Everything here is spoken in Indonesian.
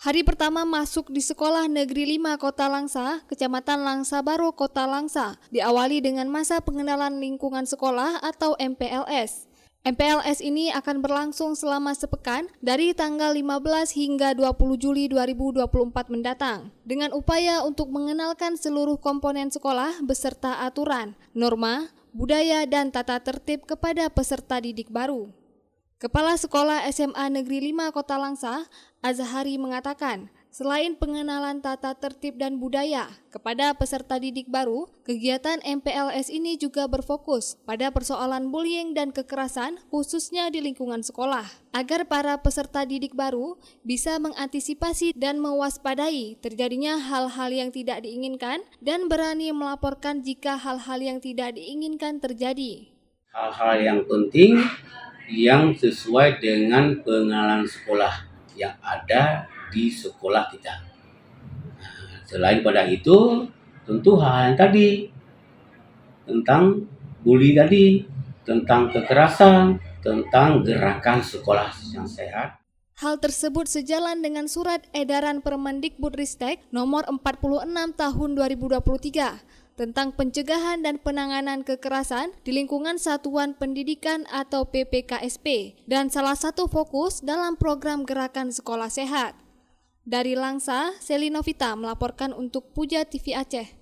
Hari pertama masuk di Sekolah Negeri 5 Kota Langsa, Kecamatan Langsa Baro, Kota Langsa, diawali dengan masa pengenalan lingkungan sekolah atau MPLS. MPLS ini akan berlangsung selama sepekan dari tanggal 15 hingga 20 Juli 2024 mendatang, dengan upaya untuk mengenalkan seluruh komponen sekolah beserta aturan, norma, budaya, dan tata tertib kepada peserta didik baru. Kepala Sekolah SMA Negeri 5 Kota Langsa, Azhari mengatakan, selain pengenalan tata tertib dan budaya kepada peserta didik baru, kegiatan MPLS ini juga berfokus pada persoalan bullying dan kekerasan khususnya di lingkungan sekolah, agar para peserta didik baru bisa mengantisipasi dan mewaspadai terjadinya hal-hal yang tidak diinginkan dan berani melaporkan jika hal-hal yang tidak diinginkan terjadi. Hal-hal yang penting yang sesuai dengan pengenalan sekolah yang ada di sekolah kita. Selain pada itu, tentu hal yang tadi tentang bully tadi, tentang kekerasan, tentang gerakan sekolah yang sehat. Hal tersebut sejalan dengan Surat Edaran Permendikbudristek Nomor 46 Tahun 2023 tentang pencegahan dan penanganan kekerasan di lingkungan satuan pendidikan atau PPKSP dan salah satu fokus dalam program gerakan sekolah sehat. Dari Langsa, Selinovita melaporkan untuk Puja TV Aceh.